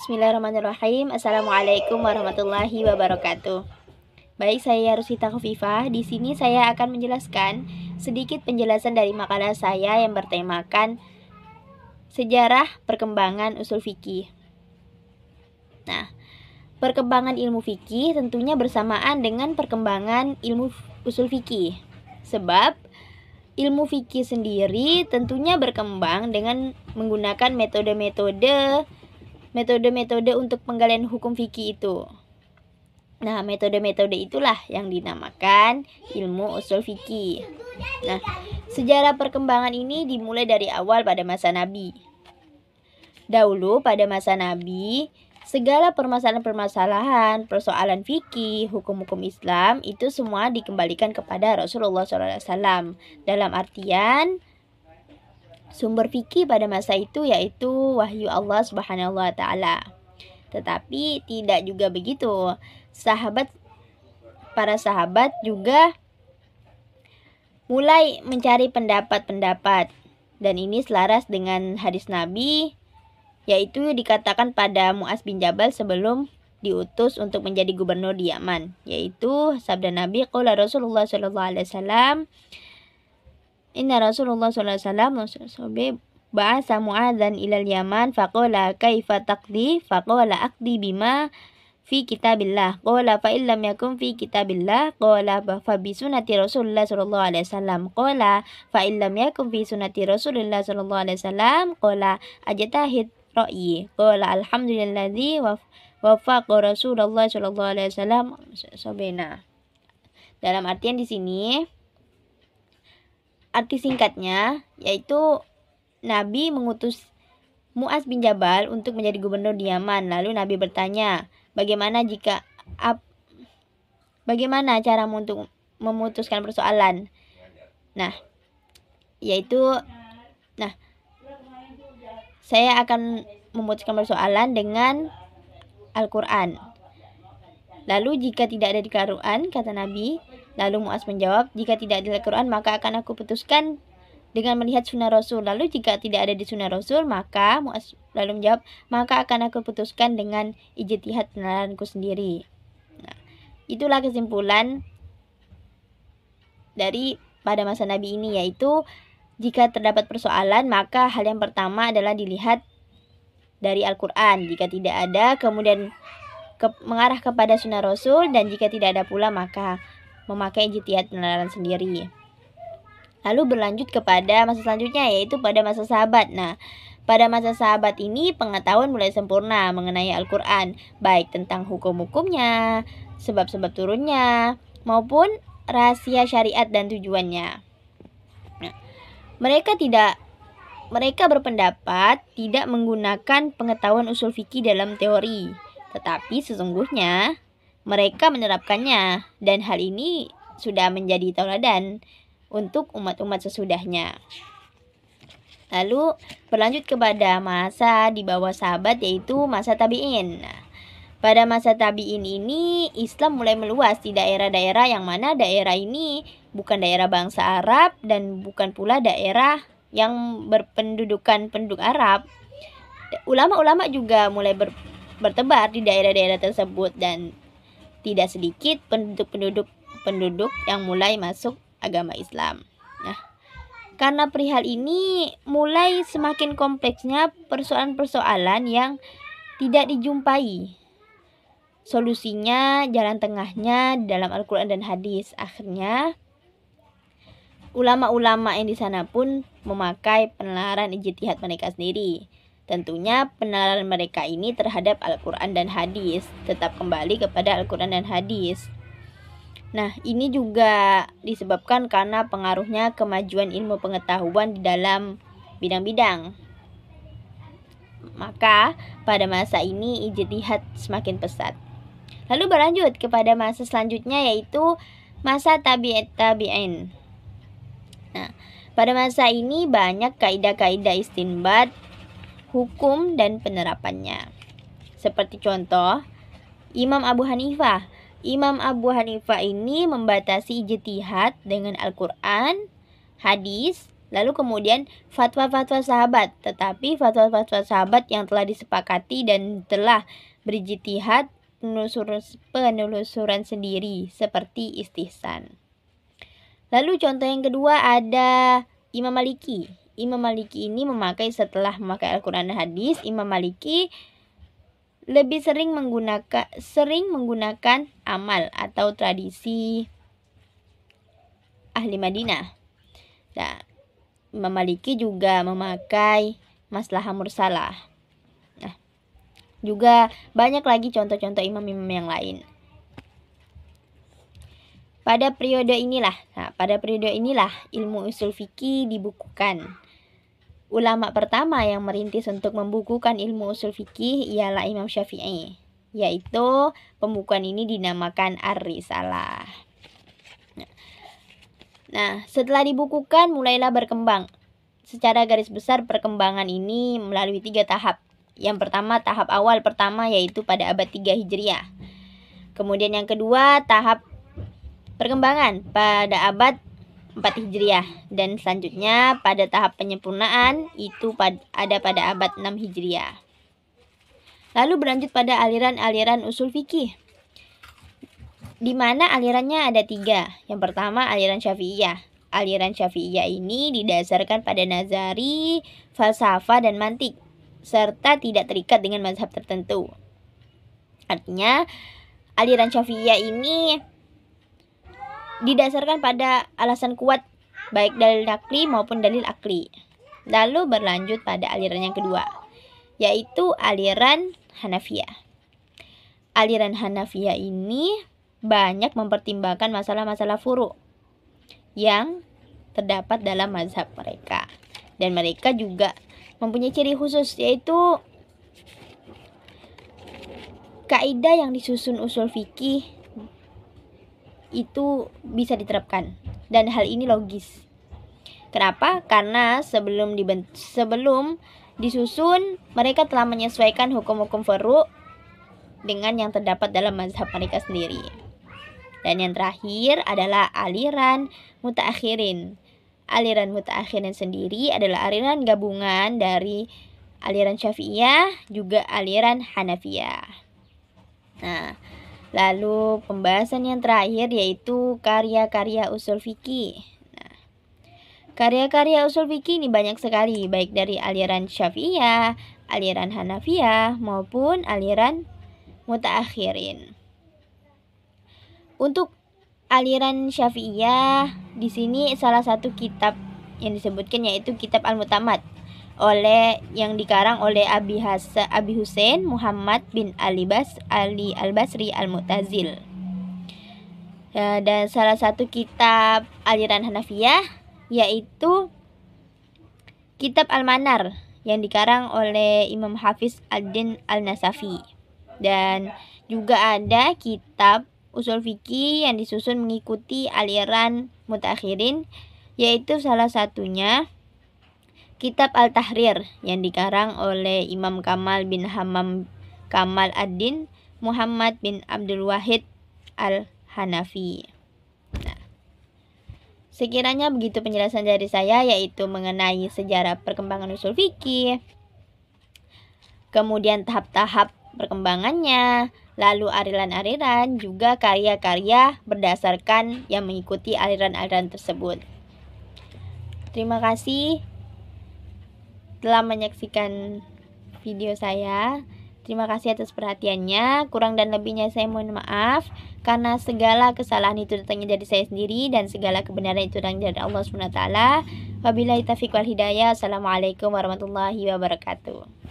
Bismillahirrahmanirrahim. Assalamualaikum warahmatullahi wabarakatuh. Baik, saya Rusita Khofifah. Di sini saya akan menjelaskan sedikit penjelasan dari makalah saya yang bertemakan sejarah perkembangan usul fikih. Nah, perkembangan ilmu fikih tentunya bersamaan dengan perkembangan ilmu usul fikih. Sebab ilmu fikih sendiri tentunya berkembang dengan menggunakan metode-metode untuk penggalian hukum fikih itu. Nah, metode-metode itulah yang dinamakan ilmu usul fikih. Nah, sejarah perkembangan ini dimulai dari awal pada masa Nabi. Dahulu pada masa Nabi, segala permasalahan-permasalahan, persoalan fikih, hukum-hukum Islam itu semua dikembalikan kepada Rasulullah SAW. Dalam artian sumber fikih pada masa itu yaitu wahyu Allah Subhanahu wa taala. Tetapi tidak juga begitu. Para sahabat juga mulai mencari pendapat-pendapat, dan ini selaras dengan hadis Nabi, yaitu dikatakan pada Mu'adz bin Jabal sebelum diutus untuk menjadi gubernur di Yaman, yaitu sabda Nabi, qala Rasulullah sallallahu alaihi wasallam, inna Rasulullah sallallahu alaihi wasallam ba'atsa Mu'adzan ilal Yaman faqala kaifa taqdi faqala aqdi bima fi kitabillah qala fa illam yakun fi kitabillah qala fa bi sunnati Rasulullah sallallahu alaihi wasallam qala fa illam yakun fi sunnati Rasulullah sallallahu alaihi wasallam qala ajtahid ra'yi qala alhamdulillazi wafaqa Rasulullah sallallahu alaihi wasallam sabena. Dalam artian di sini, arti singkatnya yaitu Nabi mengutus Mu'adz bin Jabal untuk menjadi gubernur di Yaman. Lalu Nabi bertanya, bagaimana cara untuk memutuskan persoalan? Saya akan memutuskan persoalan dengan Al-Quran. Lalu jika tidak ada di Al-Quran, kata Nabi, lalu Mu'adz menjawab, jika tidak ada di Al-Quran maka akan aku putuskan dengan melihat sunnah Rasul. Lalu jika tidak ada di sunnah Rasul, maka Mu'adz lalu menjawab, maka akan aku putuskan dengan ijtihad penilaianku sendiri. Nah, itulah kesimpulan dari pada masa Nabi ini, yaitu jika terdapat persoalan maka hal yang pertama adalah dilihat dari Al-Quran. Jika tidak ada, kemudian mengarah kepada sunnah Rasul, dan jika tidak ada pula maka memakai ijtihad penilaian sendiri. Lalu berlanjut kepada masa selanjutnya, yaitu pada masa sahabat. Nah, pada masa sahabat ini pengetahuan mulai sempurna mengenai Al-Quran, baik tentang hukum-hukumnya, sebab-sebab turunnya, maupun rahasia syariat dan tujuannya. Nah, mereka berpendapat tidak menggunakan pengetahuan usul fikih dalam teori, tetapi sesungguhnya mereka menerapkannya, dan hal ini sudah menjadi tauladan untuk umat-umat sesudahnya. Lalu berlanjut kepada masa di bawah sahabat, yaitu masa tabi'in. Nah, pada masa tabi'in ini Islam mulai meluas di daerah-daerah yang mana daerah ini bukan daerah bangsa Arab dan bukan pula daerah yang berpendudukan penduduk Arab. Ulama-ulama juga mulai bertebar di daerah-daerah tersebut, dan tidak sedikit penduduk yang mulai masuk agama Islam. Nah, karena perihal ini mulai semakin kompleksnya persoalan-persoalan yang tidak dijumpai solusinya, jalan tengahnya dalam Al-Quran dan hadis. Akhirnya ulama-ulama yang di sana pun memakai penalaran ijtihad mereka sendiri. Tentunya penalaran mereka ini terhadap Al-Quran dan hadis tetap kembali kepada Al-Quran dan hadis. Nah, ini juga disebabkan karena pengaruhnya kemajuan ilmu pengetahuan di dalam bidang-bidang. Maka pada masa ini ijtihad semakin pesat. Lalu berlanjut kepada masa selanjutnya, yaitu masa tabi'in. Nah, pada masa ini banyak kaidah-kaidah istinbat, hukum dan penerapannya. Seperti contoh, Imam Abu Hanifah ini membatasi ijtihad dengan Al-Quran, hadis, Lalu kemudian fatwa-fatwa sahabat, tetapi fatwa-fatwa sahabat yang telah disepakati dan telah berijtihad penelusuran sendiri seperti istihsan. Lalu contoh yang kedua ada Imam Maliki. Imam Maliki ini setelah memakai Al-Quran dan hadis, Imam Maliki lebih sering menggunakan amal atau tradisi ahli Madinah. Nah, Imam Maliki juga memakai maslahah mursalah. Nah, juga banyak lagi contoh-contoh imam-imam yang lain. Pada periode inilah ilmu usul fikih dibukukan. Ulama pertama yang merintis untuk membukukan ilmu usul fikih ialah Imam Syafi'i, yaitu pembukuan ini dinamakan Ar-Risalah. Nah, setelah dibukukan mulailah berkembang. Secara garis besar perkembangan ini melalui 3 tahap. Yang pertama, tahap awal pertama yaitu pada abad 3 Hijriah. Kemudian yang kedua, tahap perkembangan pada abad 4 Hijriah. Dan selanjutnya pada tahap penyempurnaan itu ada pada abad 6 Hijriah. Lalu berlanjut pada aliran-aliran usul fikih, di mana alirannya ada 3. Yang pertama aliran Syafi'iyah. Aliran Syafi'iyah ini didasarkan pada nazari, falsafah, dan mantik, serta tidak terikat dengan mazhab tertentu. Artinya aliran Syafi'iyah ini didasarkan pada alasan kuat, baik dalil nakli maupun dalil akli. Lalu berlanjut pada aliran yang kedua, yaitu aliran Hanafiyah. Aliran Hanafiyah ini banyak mempertimbangkan masalah-masalah furu' yang terdapat dalam mazhab mereka. Dan mereka juga mempunyai ciri khusus, yaitu kaidah yang disusun usul fikih itu bisa diterapkan. Dan hal ini logis. Kenapa? Karena sebelum disusun, mereka telah menyesuaikan hukum-hukum furu' dengan yang terdapat dalam mazhab mereka sendiri. Dan yang terakhir adalah aliran mutaakhirin. Aliran mutaakhirin sendiri adalah aliran gabungan dari aliran Syafi'iyah juga aliran Hanafiyah. Nah, lalu pembahasan yang terakhir yaitu karya-karya usul fikih. Nah, karya-karya usul fikih ini banyak sekali, baik dari aliran Syafi'iyah, aliran Hanafiyah maupun aliran mutaakhirin. Untuk aliran Syafi'iyah, di sini salah satu kitab yang disebutkan yaitu Kitab Al-Mu'tamad yang dikarang oleh Abi Husain Muhammad bin Ali Al-Basri Al-Mu'tazil. Dan salah satu kitab aliran Hanafiyah yaitu Kitab Al-Manar yang dikarang oleh Imam Hafiz Ad-Din Al-Nasafi. Dan juga ada kitab usul fikih yang disusun mengikuti aliran mutaakhirin, yaitu salah satunya Kitab Al-Tahrir yang dikarang oleh Imam Kamal bin Hammam Kamal Ad-Din Muhammad bin Abdul Wahid Al-Hanafi. Nah, sekiranya begitu penjelasan dari saya, yaitu mengenai sejarah perkembangan usul fikih, kemudian tahap-tahap perkembangannya, lalu aliran-aliran, juga karya-karya berdasarkan yang mengikuti aliran-aliran tersebut. Terima kasih telah menyaksikan video saya. Terima kasih atas perhatiannya. Kurang dan lebihnya saya mohon maaf, karena segala kesalahan itu datangnya dari saya sendiri dan segala kebenaran itu datangnya dari Allah SWT. Wabillahi taufiq wal hidayah. Assalamualaikum warahmatullahi wabarakatuh.